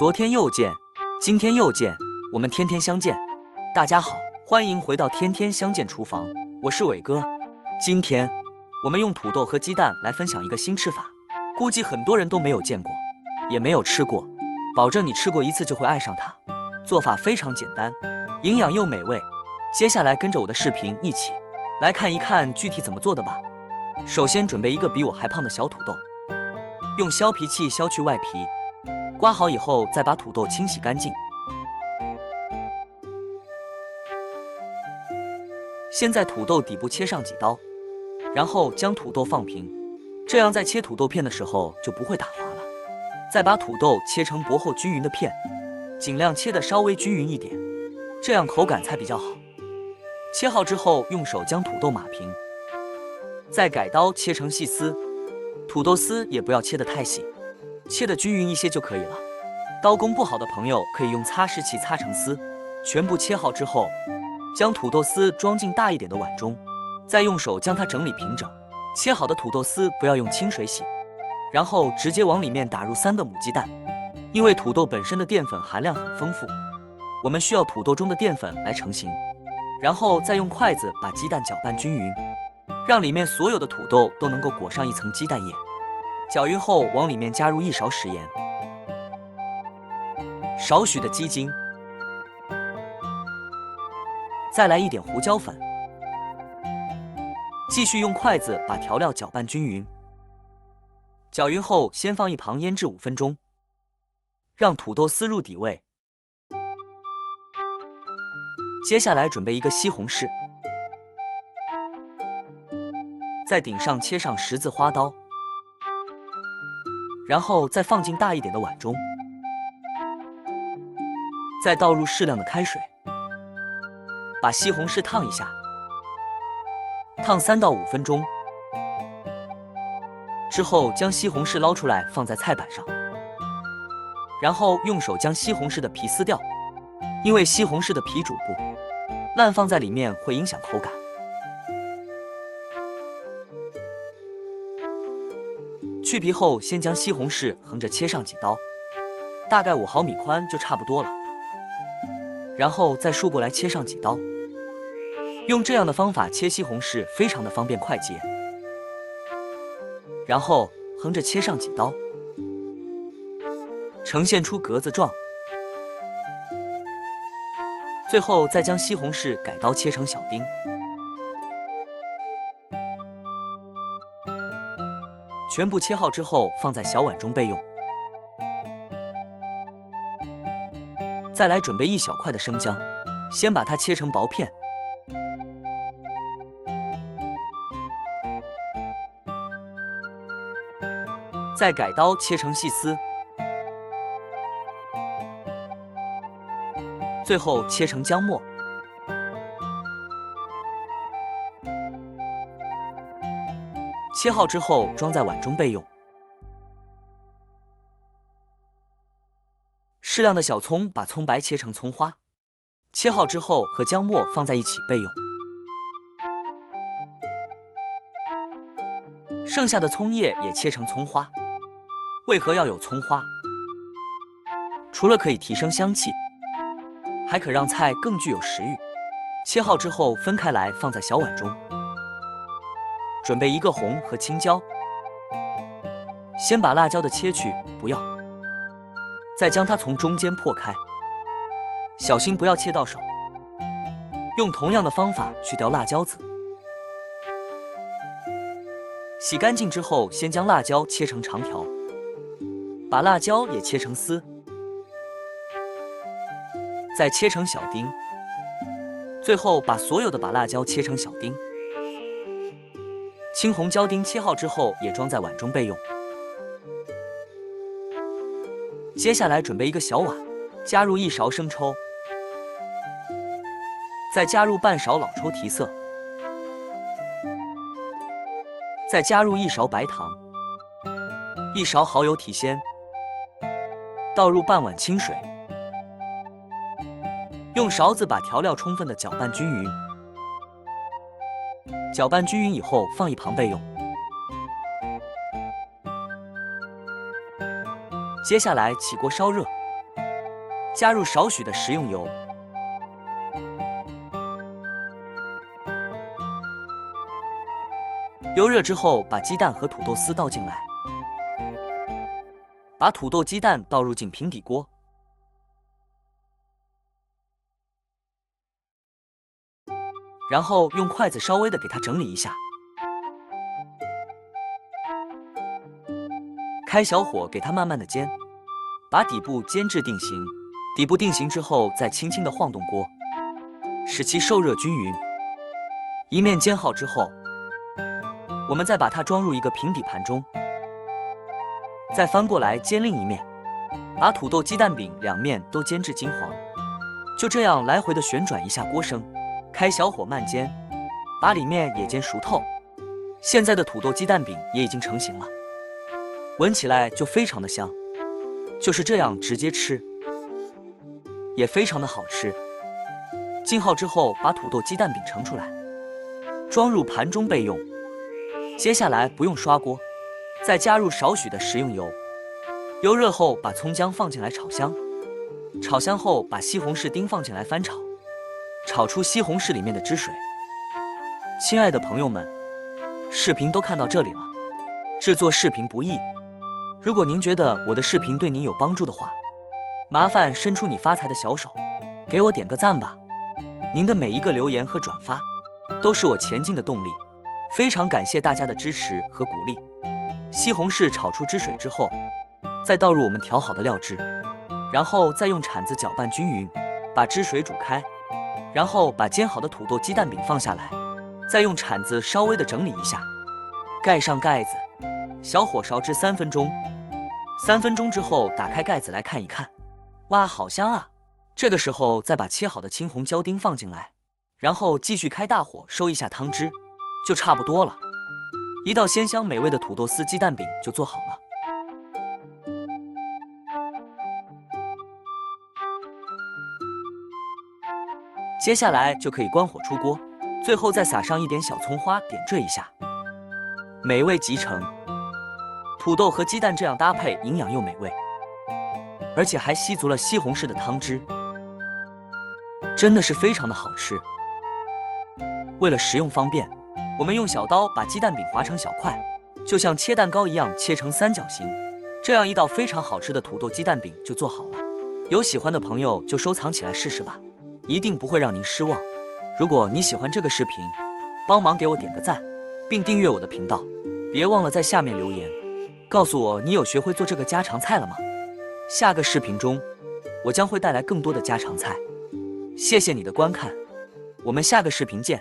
昨天又见，今天又见，我们天天相见。大家好，欢迎回到天天相见厨房，我是伟哥。今天我们用土豆和鸡蛋来分享一个新吃法，估计很多人都没有见过，也没有吃过，保证你吃过一次就会爱上它。做法非常简单，营养又美味。接下来跟着我的视频一起来看一看具体怎么做的吧。首先准备一个比我还胖的小土豆，用削皮器削去外皮，刮好以后再把土豆清洗干净。先在土豆底部切上几刀，然后将土豆放平，这样在切土豆片的时候就不会打滑了。再把土豆切成薄厚均匀的片，尽量切得稍微均匀一点，这样口感才比较好。切好之后，用手将土豆码平，再改刀切成细丝，土豆丝也不要切得太细，切得均匀一些就可以了。刀工不好的朋友可以用擦拭器擦成丝。全部切好之后，将土豆丝装进大一点的碗中，再用手将它整理平整。切好的土豆丝不要用清水洗，然后直接往里面打入3个母鸡蛋。因为土豆本身的淀粉含量很丰富，我们需要土豆中的淀粉来成型。然后再用筷子把鸡蛋搅拌均匀，让里面所有的土豆都能够裹上一层鸡蛋液。搅匀后，往里面加入1勺食盐，少许的鸡精，再来1点胡椒粉，继续用筷子把调料搅拌均匀。搅匀后，先放一旁腌制5分钟，让土豆丝入底味。接下来准备一个西红柿，在顶上切上10字花刀，然后再放进大一点的碗中，再倒入适量的开水，把西红柿烫一下，烫3到5分钟。之后将西红柿捞出来放在菜板上，然后用手将西红柿的皮撕掉，因为西红柿的皮主不烂放在里面会影响口感。去皮后，先将西红柿横着切上几刀，大概5毫米宽就差不多了，然后再竖过来切上几刀。用这样的方法切西红柿非常的方便快捷。然后横着切上几刀，呈现出格子状。最后再将西红柿改刀切成小丁，全部切好之后放在小碗中备用。再来准备1小块的生姜，先把它切成薄片，再改刀切成细丝，最后切成姜末。切好之后装在碗中备用。适量的小葱，把葱白切成葱花，切好之后和姜末放在一起备用。剩下的葱叶也切成葱花。为何要有葱花？除了可以提升香气，还可让菜更具有食欲。切好之后分开来放在小碗中。准备1个红和青椒，先把辣椒的切去，不要，再将它从中间破开，小心不要切到手。用同样的方法去掉辣椒籽。洗干净之后，先将辣椒切成长条，把辣椒也切成丝，再切成小丁，最后把所有的把辣椒切成小丁。青红椒丁切好之后也装在碗中备用。接下来准备1个小碗，加入1勺生抽，再加入半勺老抽提色，再加入1勺白糖，1勺蚝油提鲜，倒入半碗清水，用勺子把调料充分的搅拌均匀。搅拌均匀以后放一旁备用。接下来起锅烧热，加入少许的食用油，油热之后，把鸡蛋和土豆丝倒进来，把土豆、鸡蛋倒入进平底锅，然后用筷子稍微的给它整理一下，开小火给它慢慢的煎，把底部煎至定型。底部定型之后，再轻轻的晃动锅，使其受热均匀。一面煎好之后，我们再把它装入一个平底盘中，再翻过来煎另一面，把土豆鸡蛋饼两面都煎至金黄。就这样来回的旋转一下锅身，开小火慢煎，把里面也煎熟透。现在的土豆鸡蛋饼也已经成型了，闻起来就非常的香，就是这样直接吃，也非常的好吃。静好之后，把土豆鸡蛋饼盛出来，装入盘中备用。接下来不用刷锅，再加入少许的食用油。油热后，把葱姜放进来炒香。炒香后，把西红柿丁放进来翻炒，炒出西红柿里面的汁水。亲爱的朋友们，视频都看到这里了。制作视频不易，如果您觉得我的视频对您有帮助的话，麻烦伸出你发财的小手，给我点个赞吧。您的每一个留言和转发，都是我前进的动力。非常感谢大家的支持和鼓励。西红柿炒出汁水之后，再倒入我们调好的料汁，然后再用铲子搅拌均匀，把汁水煮开。然后把煎好的土豆鸡蛋饼放下来，再用铲子稍微的整理一下，盖上盖子，小火烧至3分钟。3分钟之后，打开盖子来看一看，哇，好香啊！这个时候再把切好的青红椒丁放进来，然后继续开大火收一下汤汁，就差不多了。一道鲜香美味的土豆丝鸡蛋饼就做好了。接下来就可以关火出锅，最后再撒上一点小葱花，点缀一下，美味极成。土豆和鸡蛋这样搭配，营养又美味，而且还吸足了西红柿的汤汁，真的是非常的好吃。为了食用方便，我们用小刀把鸡蛋饼划成小块，就像切蛋糕一样切成三角形，这样一道非常好吃的土豆鸡蛋饼就做好了。有喜欢的朋友就收藏起来试试吧，一定不会让您失望。如果你喜欢这个视频，帮忙给我点个赞，并订阅我的频道，别忘了在下面留言，告诉我你有学会做这个家常菜了吗？下个视频中，我将会带来更多的家常菜。谢谢你的观看，我们下个视频见。